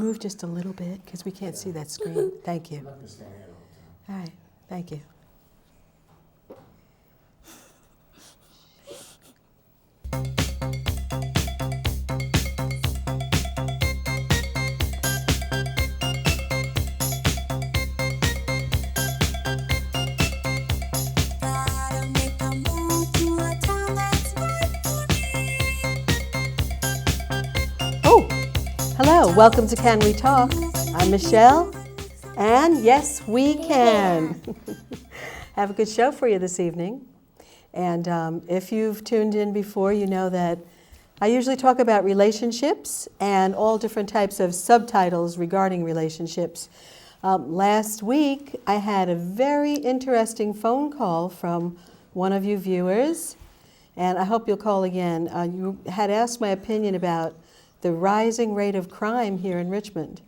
move just a little bit because we can't see that screen? Thank you. I'm not going to stand here all the time. All right, thank you. Hello, welcome to Can We Talk? I'm Michelle, and yes, we can. Have a good show for you this evening. And if you've tuned in before, you know that I usually talk about relationships and all different types of subtitles regarding relationships. Last week, I had a very interesting phone call from one of you viewers, and I hope you'll call again. You had asked my opinion about the rising rate of crime here in Richmond.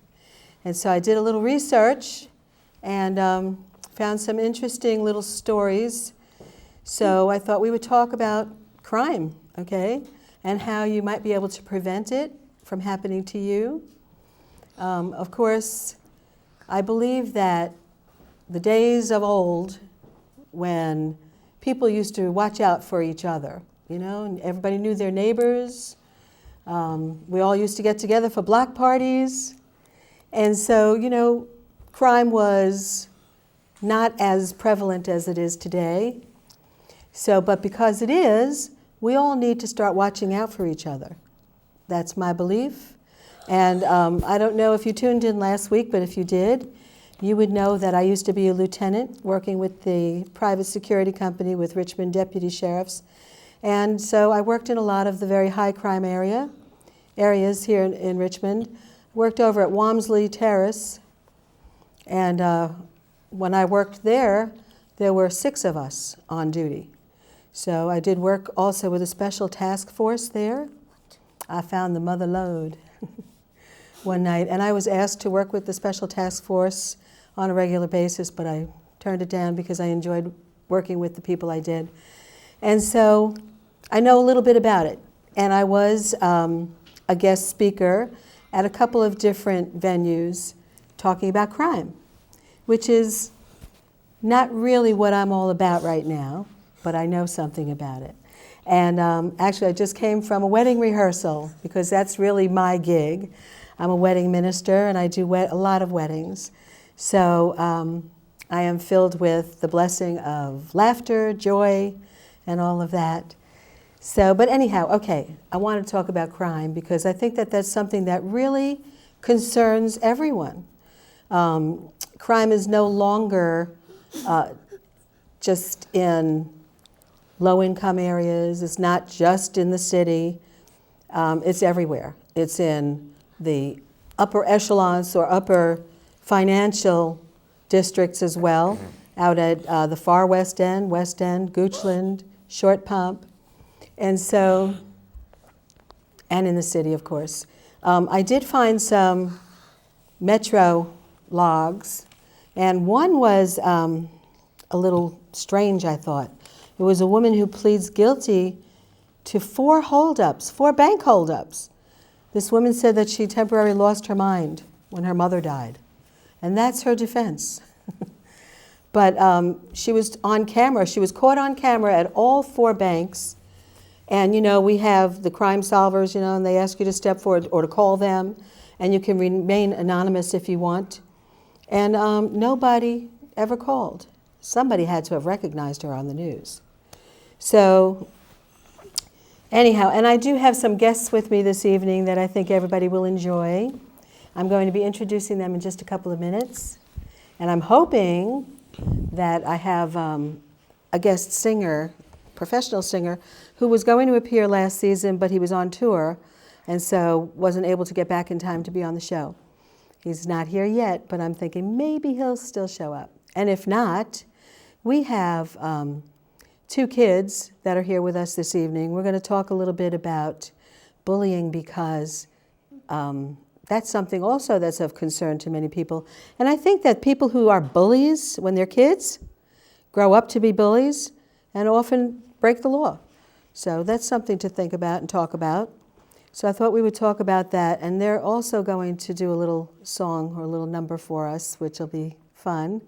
And so I did a little research and found some interesting little stories. So I thought we would talk about crime, okay, and how you might be able to prevent it from happening to you. Of course, I believe that the days of old when people used to watch out for each other, you know, and everybody knew their neighbors. We all used to get together for block parties. And so, you know, crime was not as prevalent as it is today. So, but because it is, we all need to start watching out for each other. That's my belief. And I don't know if you tuned in last week, but if you did, you would know that I used to be a lieutenant working with the private security company with Richmond deputy sheriffs. And so I worked in a lot of the very high crime areas here in Richmond. Worked over at Walmsley Terrace, and when I worked there were 6 of us on duty. So I did work also with a special task force there. I found the mother lode one night, and I was asked to work with the special task force on a regular basis, but I turned it down because I enjoyed working with the people I did. And so I know a little bit about it, and I was a guest speaker at a couple of different venues talking about crime, which is not really what I'm all about right now, but I know something about it. And actually, I just came from a wedding rehearsal because that's really my gig. I'm a wedding minister, and I do a lot of weddings. So I am filled with the blessing of laughter, joy, and all of that. So, but anyhow, okay, I want to talk about crime because I think that that's something that really concerns everyone. Crime is no longer just in low-income areas. It's not just in the city. It's everywhere. It's in the upper echelons or upper financial districts as well, out at the far West End, Goochland, Short Pump. And so, and in the city, of course. I did find some Metro logs, and one was a little strange, I thought. It was a woman who pleads guilty to 4 holdups, 4 bank holdups. This woman said that she temporarily lost her mind when her mother died, and that's her defense. But she was on camera. She was caught on camera at all 4 banks. And, you know, we have the crime solvers, you know, and they ask you to step forward or to call them, and you can remain anonymous if you want. And nobody ever called. Somebody had to have recognized her on the news. So, anyhow, and I do have some guests with me this evening that I think everybody will enjoy. I'm going to be introducing them in just a couple of minutes. And I'm hoping that I have a guest singer, professional singer, who was going to appear last season, but he was on tour, and so wasn't able to get back in time to be on the show. He's not here yet, but I'm thinking maybe he'll still show up. And if not, we have 2 kids that are here with us this evening. We're going to talk a little bit about bullying because that's something also that's of concern to many people. And I think that people who are bullies when they're kids grow up to be bullies and often break the law. So that's something to think about and talk about. So I thought we would talk about that. And they're also going to do a little song or a little number for us, which will be fun.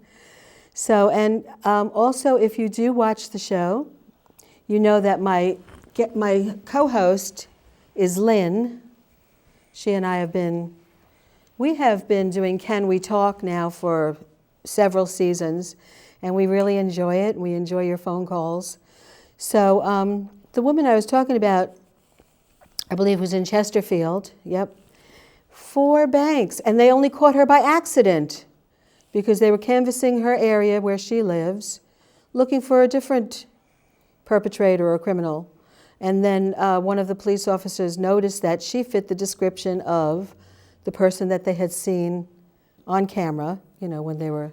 So, and also if you do watch the show, you know that my co-host is Lynn. She and I have been doing Can We Talk now for several seasons, and we really enjoy it. We enjoy your phone calls. So the woman I was talking about, I believe, was in Chesterfield. Yep. 4 banks, and they only caught her by accident because they were canvassing her area where she lives, looking for a different perpetrator or criminal. And then one of the police officers noticed that she fit the description of the person that they had seen on camera, you know, when they were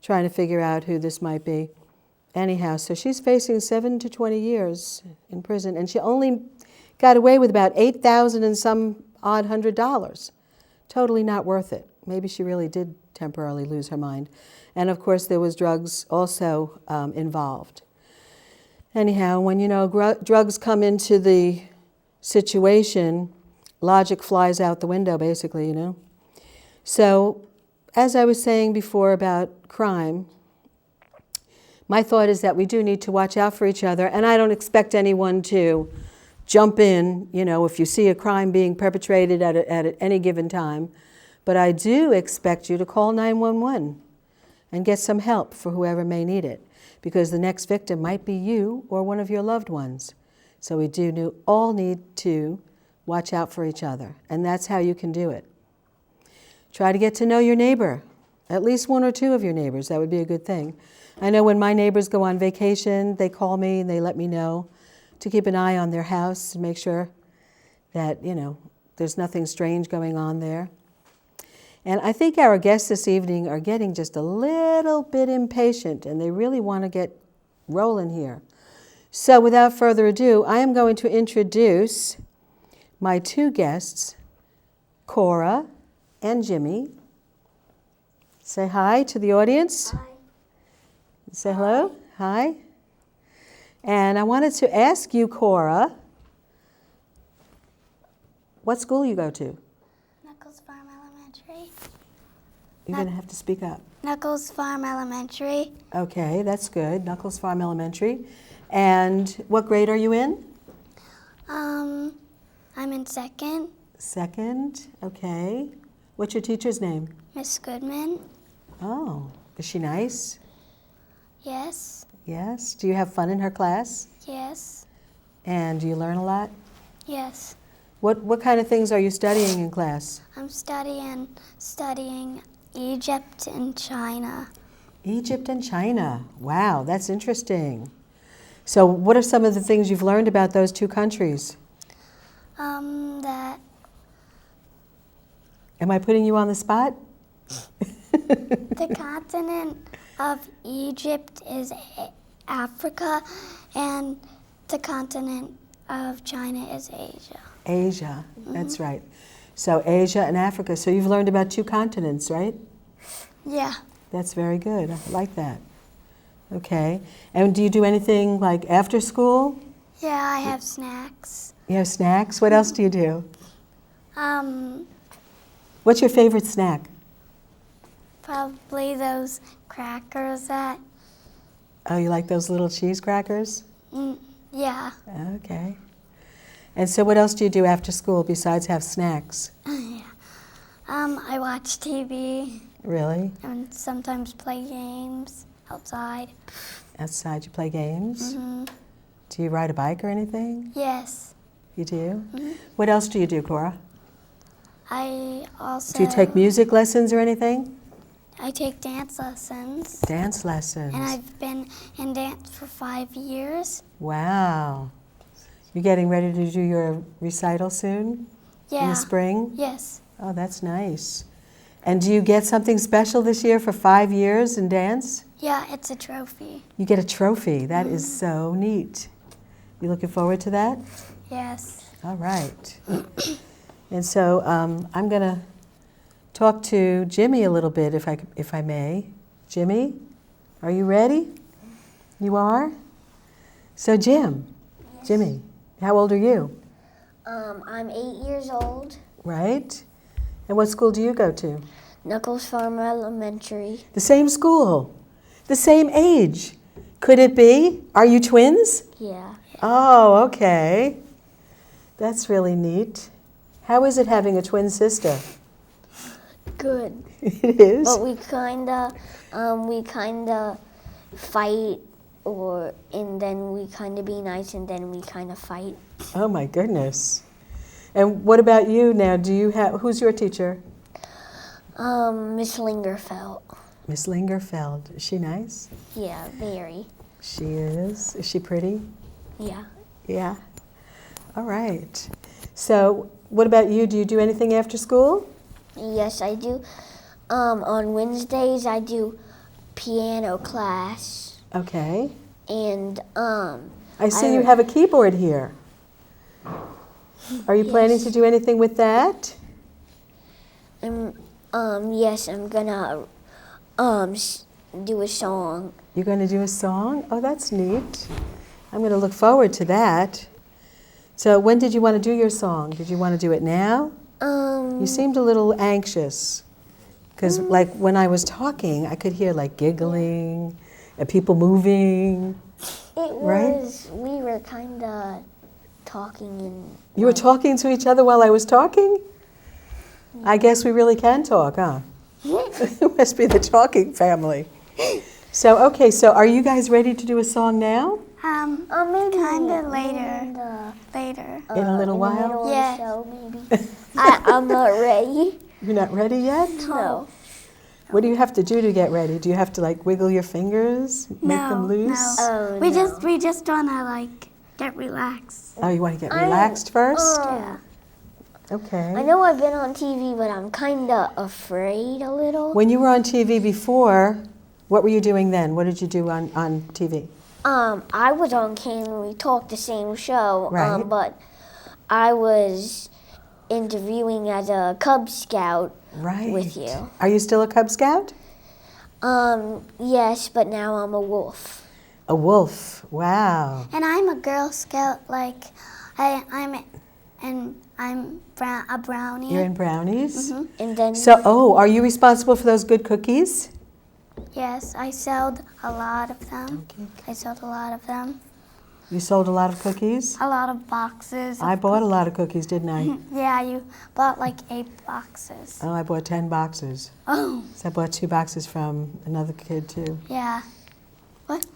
trying to figure out who this might be. Anyhow, so she's facing 7 to 20 years in prison, and she only got away with about $8,000 and some odd $100. Totally not worth it. Maybe she really did temporarily lose her mind. And of course, there was drugs also involved. Anyhow, when, you know, drugs come into the situation, logic flies out the window, basically, you know. So, as I was saying before about crime, my thought is that we do need to watch out for each other, and I don't expect anyone to jump in, you know, if you see a crime being perpetrated at any given time. But I do expect you to call 911 and get some help for whoever may need it, because the next victim might be you or one of your loved ones. So we do all need to watch out for each other, and that's how you can do it. Try to get to know your neighbor, at least 1 or 2 of your neighbors. That would be a good thing. I know when my neighbors go on vacation, they call me and they let me know to keep an eye on their house and make sure that, you know, there's nothing strange going on there. And I think our guests this evening are getting just a little bit impatient, and they really want to get rolling here. So without further ado, I am going to introduce my 2 guests, Cora and Jimmy. Say hi to the audience. Hi. Say hello. Hi. And I wanted to ask you, Cora, what school you go to? Knuckles Farm Elementary. You're going to have to speak up. Knuckles Farm Elementary. Okay, that's good. Knuckles Farm Elementary. And what grade are you in? I'm in 2nd. 2nd, okay. What's your teacher's name? Miss Goodman. Oh, is she nice? Yes. Yes. Do you have fun in her class? Yes. And do you learn a lot? Yes. What kind of things are you studying in class? I'm studying Egypt and China. Egypt and China. Wow, that's interesting. So what are some of the things you've learned about those 2 countries? That Am I putting you on the spot? the continent of Egypt is Africa, and the continent of China is Asia. Asia, that's right. So Asia and Africa. So you've learned about 2 continents, right? Yeah. That's very good. I like that. Okay. And do you do anything like after school? Yeah, I have snacks. You have snacks? What else do you do? Um, What's your favorite snack? Probably those crackers that, Oh, you like those little cheese crackers? yeah. Okay. And so what else do you do after school besides have snacks? Yeah. I watch TV Really? and sometimes play games outside. Outside you play games? Do you ride a bike or anything? Yes. You do? What else do you do, Cora? I also... Do you take music lessons or anything? I take dance lessons. Dance lessons. And I've been in dance for 5 years. Wow. You getting ready to do your recital soon? Yeah. In the spring? Yes. Oh, that's nice. And do you get something special this year for 5 years in dance? Yeah, it's a trophy. You get a trophy. That is so neat. You looking forward to that? Yes. All right. And so I'm going to talk to Jimmy a little bit, if I may. Jimmy, are you ready? You are? So Jimmy, how old are you? I'm 8 years old. Right? And what school do you go to? Knuckles Farm Elementary. The same school. The same age. Could it be? Are you twins? Yeah. Oh, okay. That's really neat. How is it having a twin sister? Good. It is? But we kinda fight, and then we kinda be nice, and then we kinda fight. Oh my goodness. And what about you now? Who's your teacher? Miss Lingerfeld. Miss Lingerfeld. Is she nice? Yeah, very. She is. Is she pretty? Yeah. Yeah. All right. So what about you? Do you do anything after school? Yes, I do. On Wednesdays, I do piano class, Okay. and I see you have a keyboard here. Are you planning to do anything with that? yes, I'm gonna do a song. You're going to do a song? Oh, that's neat. I'm going to look forward to that. So when did you want to do your song? Did you want to do it now? You seemed a little anxious. Because like when I was talking, I could hear like giggling and people moving. Right? We were kind of talking and. You were talking to each other while I was talking? I guess we really can talk, huh? It must be the talking family. So, okay, so are you guys ready to do a song now? Maybe Kind of later. Later. In a little while? Middle Yeah. of the show, maybe. I'm not ready. You're not ready yet? No. What do you have to do to get ready? Do you have to like wiggle your fingers, make them loose? Oh, We no. just wanna like get relaxed. Oh, you want to get relaxed first? Yeah. Okay. I know I've been on TV, but I'm kind of afraid a little. When you were on TV before, what were you doing then? What did you do on TV? I was on Can We Talk, the same show, Right. but I was interviewing as a Cub Scout Right. with you. Are you still a Cub Scout? Yes, but now I'm a wolf. A wolf. Wow. And I'm a Girl Scout. Like I'm a brownie. You're in brownies? And then So, are you responsible for those good cookies? Yes, I sold a lot of them. I sold a lot of them. You sold a lot of cookies? A lot of boxes. I bought a lot of cookies, didn't I? Yeah, you bought like 8 boxes. Oh, I bought 10 boxes. Oh, So I bought 2 boxes from another kid, too. yeah.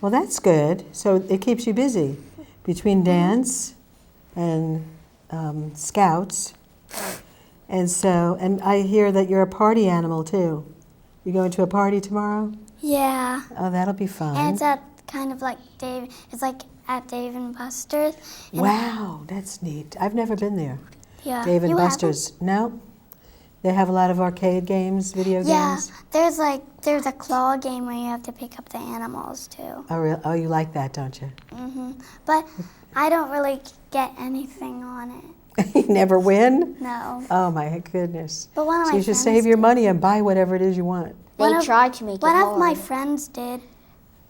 Well, that's good. So it keeps you busy between dance and scouts. And I hear that you're a party animal, too. You going to a party tomorrow? Yeah. Oh, that'll be fun. And it's at kind of like Dave. It's like at Dave and Buster's. And Wow, that's neat. I've never been there. Yeah. Dave and You haven't? Buster's. No? They have a lot of arcade games, video Yeah. games? There's a claw game where you have to pick up the animals too. Oh, you like that, don't you? But I don't really get anything on it. You never win? No. Oh, my goodness. But one of So my you should friends save your did. money and buy whatever it is you want. they One of- tried to make it One hard. of my friends did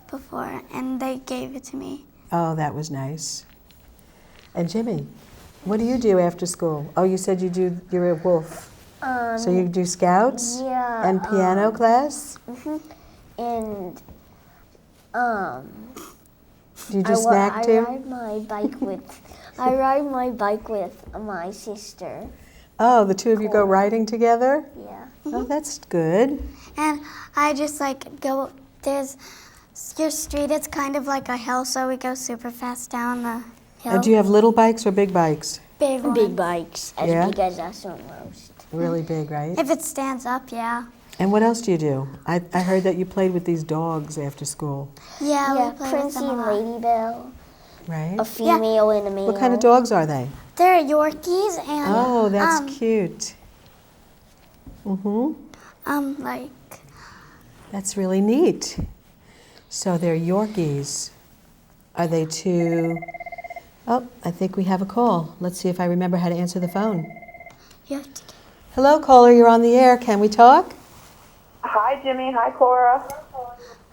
before, and they gave it to me. Oh, that was nice. And Jimmy, what do you do after school? Oh, you said you're a wolf. So you do scouts yeah, and piano class? and Do you do snack too? I ride my bike with. I ride my bike with my sister. Oh, the two of you go riding together? Yeah. Oh, that's good. And I just like go, there's your street, it's kind of like a hill, so we go super fast down the hill. And do you have little bikes or big bikes? Big one. Big bikes, as Yeah? big as us almost. Really big, right? If it stands up, yeah. And what else do you do? I heard that you played with these dogs after school, Yeah, Yeah, we play with Princey them a and lot. Lady Bell, right? a female and a male. What kind of dogs are they? They're Yorkies and Oh, that's cute. like That's really neat. So they're Yorkies. Are they two? Oh, I think we have a call. Let's see if I remember how to answer the phone. you have to. Hello, caller. You're on the air. Can we talk? Hi, Jimmy. Hi, Cora.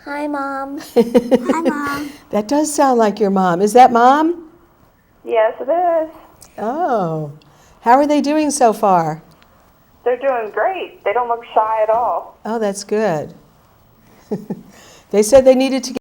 Hi, Mom. Hi, Mom. That does sound like your mom. Is that Mom? Yes, it is. Oh, how are they doing so far? They're doing great. They don't look shy at all. Oh, that's good. They said they needed to